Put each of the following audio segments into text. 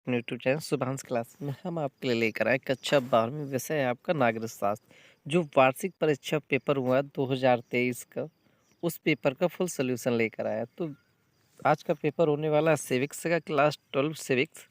अपने YouTube channel Shubhansh class में हम आपके लिए लेकर आए कक्षा 12वीं विषय है आपका नागरिक शास्त्र। जो वार्षिक परीक्षा पेपर हुआ 2023 का, उस पेपर का फुल सोल्यूशन लेकर आया। तो आज का पेपर होने वाला है सिविक्स का, क्लास 12 सिविक्स।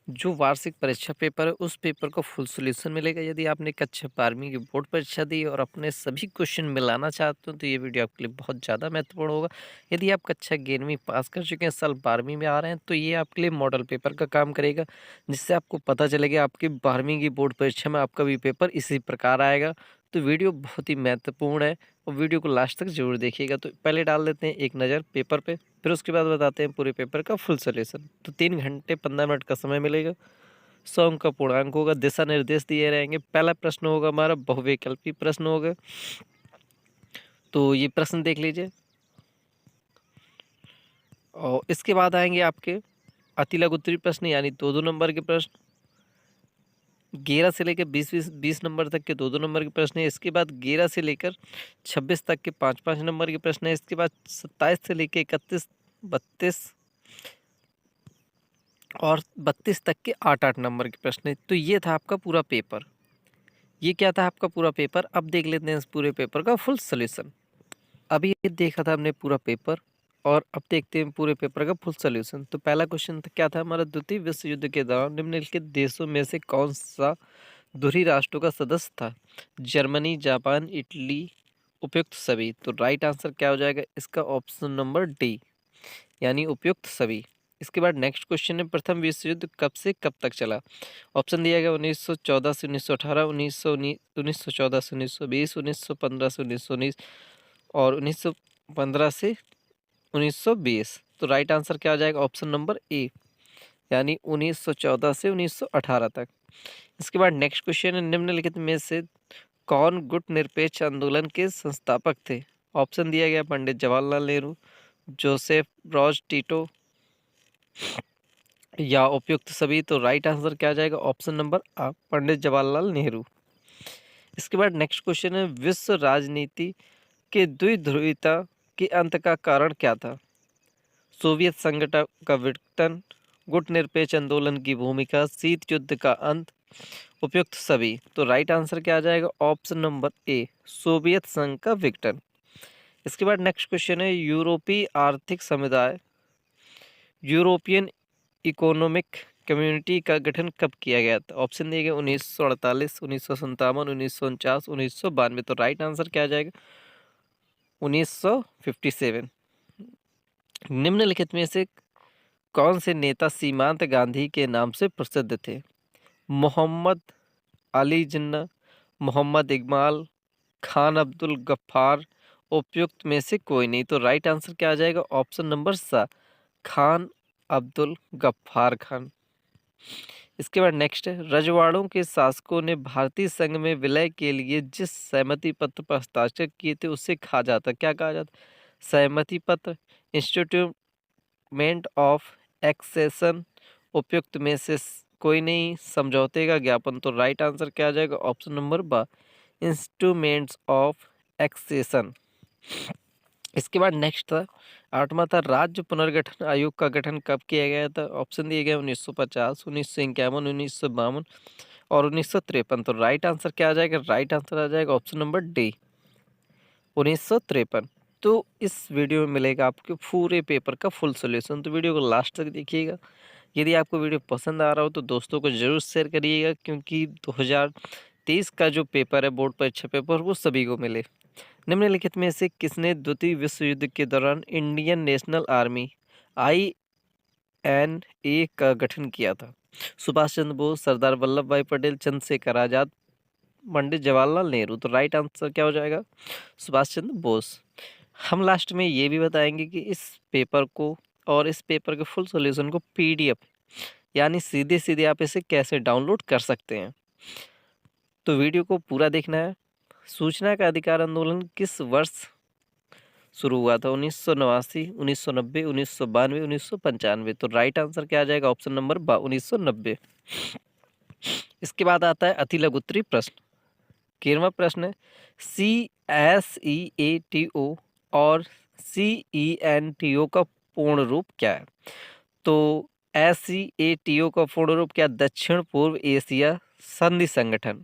जो वार्षिक परीक्षा पेपर है उस पेपर का फुल सॉल्यूशन मिलेगा। यदि आपने कक्षा 12वीं की बोर्ड परीक्षा दी और अपने सभी क्वेश्चन मिलाना चाहते हो तो ये वीडियो आपके लिए बहुत ज़्यादा महत्वपूर्ण होगा। यदि आप कक्षा 11वीं पास कर चुके हैं, साल 12वीं में आ रहे हैं, तो ये आपके लिए मॉडल पेपर का काम करेगा, जिससे आपको पता चलेगा आपकी 12वीं की बोर्ड परीक्षा में आपका भी पेपर इसी प्रकार आएगा। तो वीडियो बहुत ही महत्वपूर्ण है और वीडियो को लास्ट तक जरूर देखिएगा। तो पहले डाल देते हैं एक नज़र पेपर पे, फिर उसके बाद बताते हैं पूरे पेपर का फुल सॉल्यूशन। तो 3 घंटे 15 मिनट का समय मिलेगा। 100 अंक का पूर्णांक होगा। दिशा निर्देश दिए रहेंगे। पहला प्रश्न होगा हमारा बहुविकल्पी प्रश्न होगा, तो ये प्रश्न देख लीजिए। और इसके बाद आएंगे आपके अति लघु उत्तरीय प्रश्न, यानी 2-2 नंबर के प्रश्न। 11 से लेकर 20 नंबर तक के 2-2 नंबर के प्रश्न है। इसके बाद 11 से लेकर 26 तक के 5-5 नंबर के प्रश्न है। इसके बाद 27 से लेकर 31, 32 और 32 तक के 8-8 नंबर के प्रश्न है। तो ये था आपका पूरा पेपर। ये क्या था आपका पूरा पेपर। अब देख लेते हैं इस पूरे पेपर का फुल सोल्यूशन। अभी ये देखा था हमने पूरा पेपर, और अब देखते हैं पूरे पेपर का फुल सोल्यूशन। तो पहला क्वेश्चन क्या था हमारा, द्वितीय विश्व युद्ध के दौरान निम्नलिखित देशों में से कौन सा दोहरी राष्ट्रों का सदस्य था। जर्मनी, जापान, इटली, उपयुक्त सभी। तो राइट आंसर क्या हो जाएगा इसका, ऑप्शन नंबर डी, यानी उपयुक्त सभी। इसके बाद नेक्स्ट क्वेश्चन है, प्रथम विश्व युद्ध कब से कब तक चला। ऑप्शन दिया गया 1914 से 1918, 1914 से 1920, 1915 से 1919 और 1915 से 1920। तो राइट आंसर क्या आ जाएगा, ऑप्शन नंबर ए, यानी 1914 से 1918 तक। इसके बाद नेक्स्ट क्वेश्चन है, निम्नलिखित में से कौन गुट निरपेक्ष आंदोलन के संस्थापक थे। ऑप्शन दिया गया Pandit Jawaharlal Nehru, Joseph Broz Tito या उपयुक्त सभी। तो राइट आंसर क्या आ जाएगा, ऑप्शन नंबर आ, पंडित जवाहरलाल नेहरू। इसके बाद नेक्स्ट क्वेश्चन है, विश्व राजनीति के द्विध्रुवीता के अंत का कारण क्या था। सोवियत संघ का विघटन, गुट निरपेक्ष आंदोलन की भूमिका, शीत युद्ध का अंत, उपयुक्त सभी। तो राइट आंसर क्या आ जाएगा, ऑप्शन नंबर ए, सोवियत संघ का विघटन। इसके बाद नेक्स्ट क्वेश्चन है, यूरोपीय आर्थिक समुदाय यूरोपियन इकोनॉमिक कम्युनिटी का गठन कब किया गया था। ऑप्शन दिए गए 1948, 1957, 1949, 1992। तो राइट आंसर क्या आ जाएगा, 1957। निम्नलिखित में से कौन से नेता सीमांत गांधी के नाम से प्रसिद्ध थे। मोहम्मद अली जिन्ना, मोहम्मद इकबाल, खान अब्दुल गफ्फार, उपयुक्त में से कोई नहीं। तो राइट आंसर क्या आ जाएगा, ऑप्शन नंबर सा, खान अब्दुल गफ्फार खान। इसके बाद नेक्स्ट है, रजवाड़ों के शासकों ने भारतीय संघ में विलय के लिए जिस सहमति पत्र पर हस्ताक्षर किए थे उसे कहा जाता, क्या कहा जाता, सहमति पत्र, इंस्टीट्यूमेंट ऑफ एक्सेशन, उपयुक्त में से कोई नहीं, समझौते का ज्ञापन। तो राइट आंसर क्या आ जाएगा, ऑप्शन नंबर बा, इंस्ट्रूमेंट्स ऑफ एक्सेशन। इसके बाद नेक्स्ट था 8वां था, राज्य पुनर्गठन आयोग का गठन कब किया गया था। ऑप्शन दिए गए 1950, 1951, 1952 और 1953। तो राइट आंसर क्या आ जाएगा, राइट आंसर आ जाएगा ऑप्शन नंबर डी, 1953। तो इस वीडियो में मिलेगा आपके पूरे पेपर का फुल सोल्यूशन। तो वीडियो को लास्ट तक देखिएगा। यदि आपको वीडियो पसंद आ रहा हो तो दोस्तों को जरूर शेयर करिएगा, क्योंकि 2023 का जो पेपर है बोर्ड परीक्षा पेपर, वो सभी को मिले। निम्नलिखित में से किसने द्वितीय विश्व युद्ध के दौरान इंडियन नेशनल आर्मी INA का गठन किया था। सुभाष चंद्र बोस, सरदार वल्लभ भाई पटेल, चंद्रशेखर आजाद, पंडित जवाहरलाल नेहरू। तो राइट आंसर क्या हो जाएगा, सुभाष चंद्र बोस। हम लास्ट में ये भी बताएंगे कि इस पेपर को और इस पेपर के फुल सॉल्यूशन को PDF, यानी सीधे सीधे आप इसे कैसे डाउनलोड कर सकते हैं। तो वीडियो को पूरा देखना है। सूचना का अधिकार आंदोलन किस वर्ष शुरू हुआ था। 1989, 1990, 1992, 1995। तो राइट आंसर क्या आ जाएगा, ऑप्शन नंबर बा, 1990। इसके बाद आता है अति लघु उत्तरीय प्रश्न। 13वां प्रश्न है, CSEATO और CENTO का पूर्ण रूप क्या है। तो SCATO का पूर्ण रूप क्या? दक्षिण पूर्व एशिया संधि संगठन।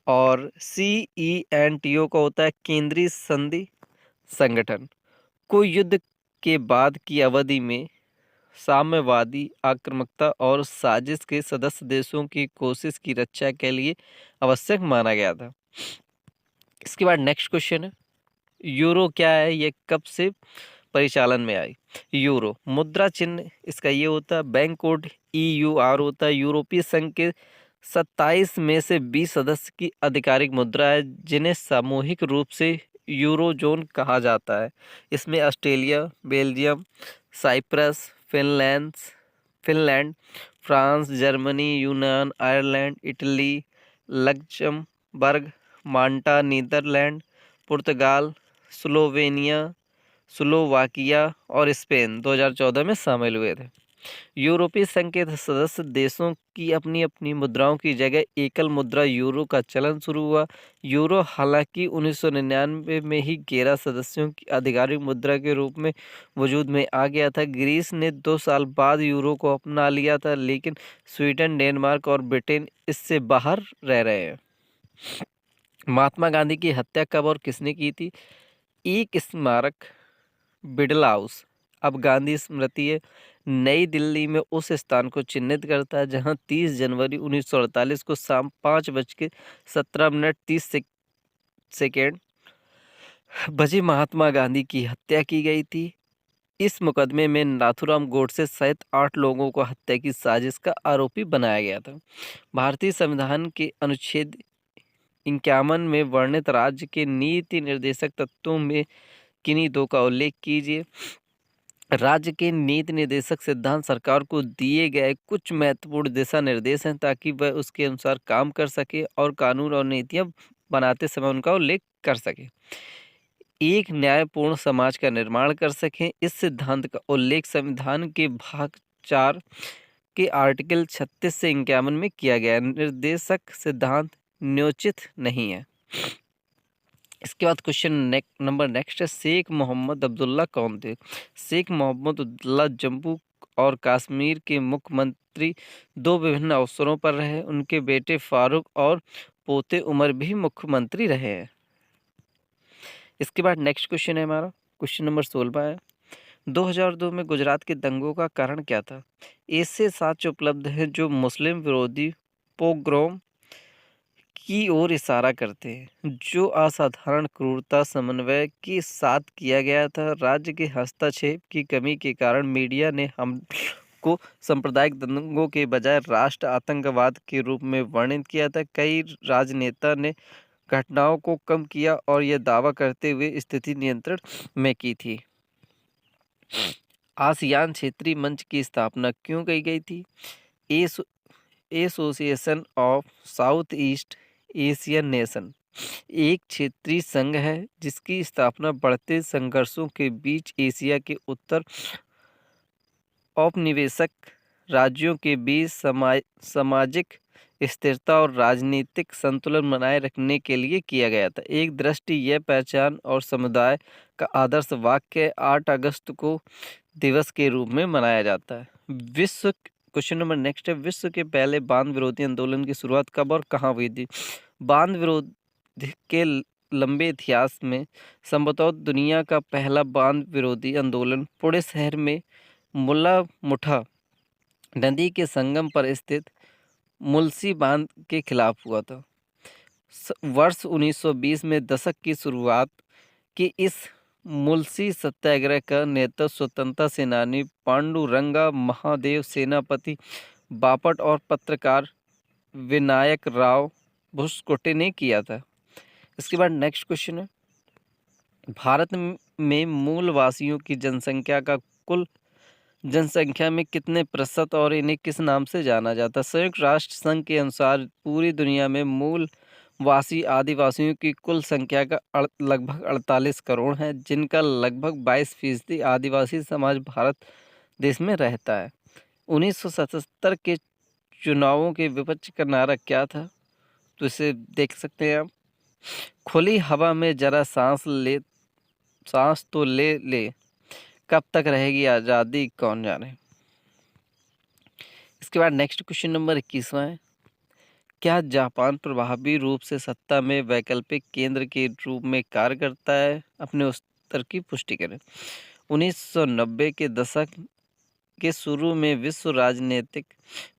और CENTO का होता है केंद्रीय संधि संगठन। कोई युद्ध के बाद की अवधि में साम्यवादी आक्रामकता और साजिश के सदस्य देशों की कोशिश की रक्षा के लिए आवश्यक माना गया था। इसके बाद नेक्स्ट क्वेश्चन है, यूरो क्या है, ये कब से परिचालन में आई? यूरो मुद्रा चिन्ह इसका ये होता है, बैंक कोड EUR होता है। यूरोपीय संघ के 27 में से 20 सदस्य की आधिकारिक मुद्रा है, जिन्हें सामूहिक रूप से यूरोजोन कहा जाता है। इसमें Australia, Belgium, Cyprus, Finland, France, Germany, यूनान, Ireland, Italy, Luxembourg, Malta, Netherland, पुर्तगाल, स्लोवेनिया, स्लोवाकिया और स्पेन 2014 में शामिल हुए थे। यूरोपीय संघ के सदस्य देशों की अपनी अपनी मुद्राओं की जगह एकल मुद्रा यूरो का चलन शुरू हुआ। यूरो हालांकि 1999 में ही 11 सदस्यों की आधिकारिक मुद्रा के रूप में वजूद में आ गया था। ग्रीस ने 2 साल बाद यूरो को अपना लिया था, लेकिन स्वीडन, डेनमार्क और ब्रिटेन इससे बाहर रह रहे हैं। महात्मा गांधी की हत्या कब और किसने की थी? एक स्मारक बिडला हाउस, अब गांधी स्मृति है, नई दिल्ली में उस स्थान को चिन्हित करता है जहां 30 जनवरी 1948 को शाम 5:17:30 बजे महात्मा गांधी की हत्या की गई थी। इस मुकदमे में नाथूराम गोडसे सहित 8 लोगों को हत्या की साजिश का आरोपी बनाया गया था। भारतीय संविधान के अनुच्छेद 51 में वर्णित राज्य के नीति निर्देशक तत्वों में किन्हीं दो का उल्लेख कीजिए। राज्य के नीति निर्देशक सिद्धांत सरकार को दिए गए कुछ महत्वपूर्ण दिशा निर्देश हैं ताकि वह उसके अनुसार काम कर सके और कानून और नीतियां बनाते समय उनका उल्लेख कर सके, एक न्यायपूर्ण समाज का निर्माण कर सकें। इस सिद्धांत का उल्लेख संविधान के भाग 4 के आर्टिकल 36 से 51 में किया गया है। निर्देशक सिद्धांत न्योचित नहीं है। इसके बाद क्वेश्चन नंबर नेक्स्ट है, शेख मोहम्मद अब्दुल्ला कौन थे? शेख मोहम्मद अब्दुल्ला जम्मू और कश्मीर के मुख्यमंत्री 2 विभिन्न अवसरों पर रहे। उनके बेटे फारूक और पोते उमर भी मुख्यमंत्री रहे हैं। इसके बाद नेक्स्ट क्वेश्चन है हमारा, क्वेश्चन नंबर 16 है, 2002 में गुजरात के दंगों का कारण क्या था? ऐसे साक्ष्य उपलब्ध हैं जो मुस्लिम विरोधी पोग्रोम की ओर इशारा करते हैं, जो असाधारण क्रूरता समन्वय के साथ किया गया था। राज्य के हस्तक्षेप की कमी के कारण मीडिया ने हम को सांप्रदायिक दंगों के बजाय राष्ट्र आतंकवाद के रूप में वर्णित किया था। कई राजनेता ने घटनाओं को कम किया और यह दावा करते हुए स्थिति नियंत्रण में की थी। आसियान क्षेत्रीय मंच की स्थापना क्यों की गई थी? Association of south east Asian nation एक क्षेत्रीय संघ है जिसकी स्थापना बढ़ते संघर्षों के बीच एशिया के उत्तर औपनिवेशिक राज्यों के बीच सामाजिक स्थिरता और राजनीतिक संतुलन बनाए रखने के लिए किया गया था। एक दृष्टि यह पहचान और समुदाय का आदर्श वाक्य 8 अगस्त को दिवस के रूप में मनाया जाता है। क्वेश्चन नंबर नेक्स्ट है, विश्व के पहले बांध विरोधी आंदोलन की शुरुआत कब और कहाँ हुई थी? बांध विरोध के लंबे इतिहास में संभवतः दुनिया का पहला बांध विरोधी आंदोलन पुणे शहर में मुल्ला मुठा नदी के संगम पर स्थित मुलसी बांध के खिलाफ हुआ था। वर्ष 1920 में दशक की शुरुआत की इस मुलसी सत्याग्रह का नेतृत्व स्वतंत्रता सेनानी पांडुरंगा महादेव, सेनापति बापट और पत्रकार विनायक राव भुसकोटे ने किया था। इसके बाद नेक्स्ट क्वेश्चन है, भारत में मूल वासियों की जनसंख्या का कुल जनसंख्या में कितने प्रतिशत और इन्हें किस नाम से जाना जाता है? संयुक्त राष्ट्र संघ के अनुसार पूरी दुनिया में मूल वासी आदिवासियों की कुल संख्या का लगभग 48 करोड़ है, जिनका लगभग 22% आदिवासी समाज भारत देश में रहता है। 1977 के चुनावों के विपक्ष का नारा क्या था? तो इसे देख सकते हैं आप, खुली हवा में जरा सांस तो ले कब तक रहेगी आज़ादी कौन जाने। इसके बाद नेक्स्ट क्वेश्चन नंबर 21वां है, क्या जापान प्रभावी रूप से सत्ता में वैकल्पिक केंद्र के रूप में कार्य करता है? अपने उत्तर की पुष्टि करें। 1990 के दशक के शुरू में विश्व राजनीतिक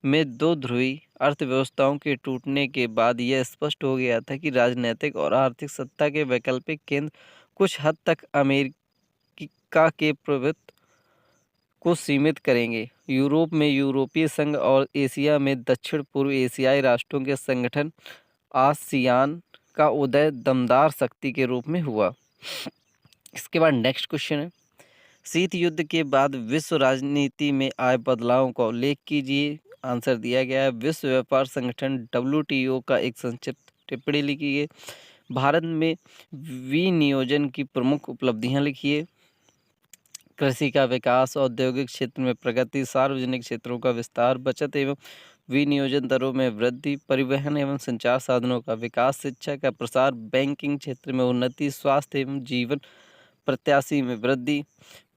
में दो ध्रुवी अर्थव्यवस्थाओं के टूटने के बाद यह स्पष्ट हो गया था कि राजनीतिक और आर्थिक सत्ता के वैकल्पिक केंद्र कुछ हद तक अमेरिका के प्रभुत्व को सीमित करेंगे। यूरोप में यूरोपीय संघ और एशिया में दक्षिण पूर्व एशियाई राष्ट्रों के संगठन आसियान का उदय दमदार शक्ति के रूप में हुआ। इसके बाद नेक्स्ट क्वेश्चन है, शीत युद्ध के बाद विश्व राजनीति में आए बदलावों का उल्लेख कीजिए। आंसर दिया गया है, विश्व व्यापार संगठन WTO का एक संक्षिप्त टिप्पणी लिखिए। भारत में विनियोजन की प्रमुख उपलब्धियां लिखिए। कृषि का विकास, औद्योगिक क्षेत्र में प्रगति, सार्वजनिक क्षेत्रों का विस्तार, बचत एवं विनियोजन दरों में वृद्धि, परिवहन एवं संचार साधनों का विकास, शिक्षा का प्रसार, बैंकिंग क्षेत्र में उन्नति, स्वास्थ्य एवं जीवन प्रत्याशी में वृद्धि।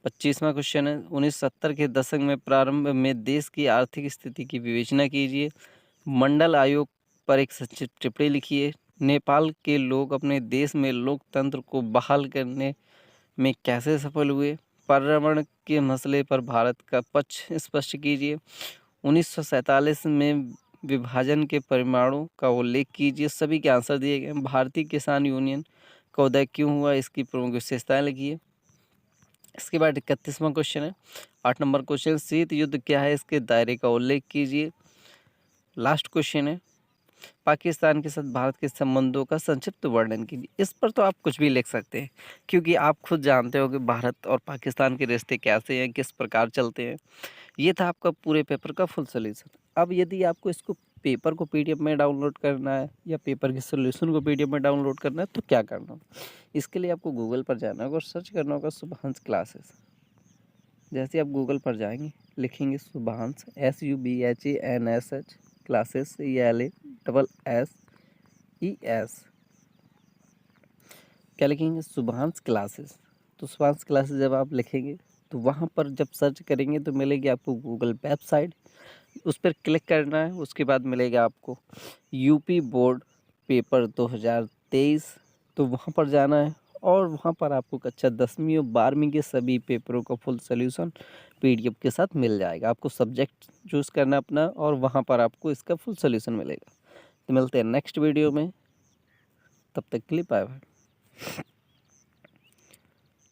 25वां क्वेश्चन है, 1970 के दशक में प्रारंभ में देश की आर्थिक स्थिति की विवेचना कीजिए। मंडल आयोग पर एक संक्षिप्त टिप्पणी लिखिए। नेपाल के लोग अपने देश में लोकतंत्र को बहाल करने में कैसे सफल हुए? पर्यावरण के मसले पर भारत का पक्ष स्पष्ट कीजिए। 1947 में विभाजन के परिणामों का उल्लेख कीजिए। सभी के आंसर दिए गए। भारतीय किसान यूनियन का उदय क्यों हुआ, इसकी प्रमुख विशेषताएं लिखिए। इसके बाद 31वां क्वेश्चन है, 8 नंबर क्वेश्चन, शीत युद्ध क्या है, इसके दायरे का उल्लेख कीजिए। लास्ट क्वेश्चन है, पाकिस्तान के साथ भारत के संबंधों का संक्षिप्त वर्णन कीजिए। इस पर तो आप कुछ भी लिख सकते हैं, क्योंकि आप खुद जानते हो कि भारत और पाकिस्तान के रिश्ते कैसे हैं, किस प्रकार चलते हैं। ये था आपका पूरे पेपर का फुल सोल्यूशन। अब यदि आपको इसको पेपर को PDF में डाउनलोड करना है या पेपर के सोल्यूशन को PDF में डाउनलोड करना है तो क्या करना होगा? इसके लिए आपको गूगल पर जाना होगा और सर्च करना होगा शुभांश क्लासेस। जैसे आप गूगल पर जाएंगे, लिखेंगे शुभांश SUBHANSH क्लासेस ELASSES, क्या लिखेंगे? शुभांश क्लासेस। तो शुभांश क्लासेस जब आप लिखेंगे तो वहाँ पर जब सर्च करेंगे तो मिलेगी आपको गूगल वेबसाइट, उस पर क्लिक करना है। उसके बाद मिलेगा आपको UP बोर्ड पेपर 2023, तो वहाँ पर जाना है और वहाँ पर आपको कक्षा 10वीं और 12वीं के सभी पेपरों का फुल सोल्यूशन PDF के साथ मिल जाएगा। आपको सब्जेक्ट चूज़ करना अपना और वहाँ पर आपको इसका फुल सोल्यूशन मिलेगा। तो मिलते हैं नेक्स्ट वीडियो में, तब तक के लिए बाय बाय।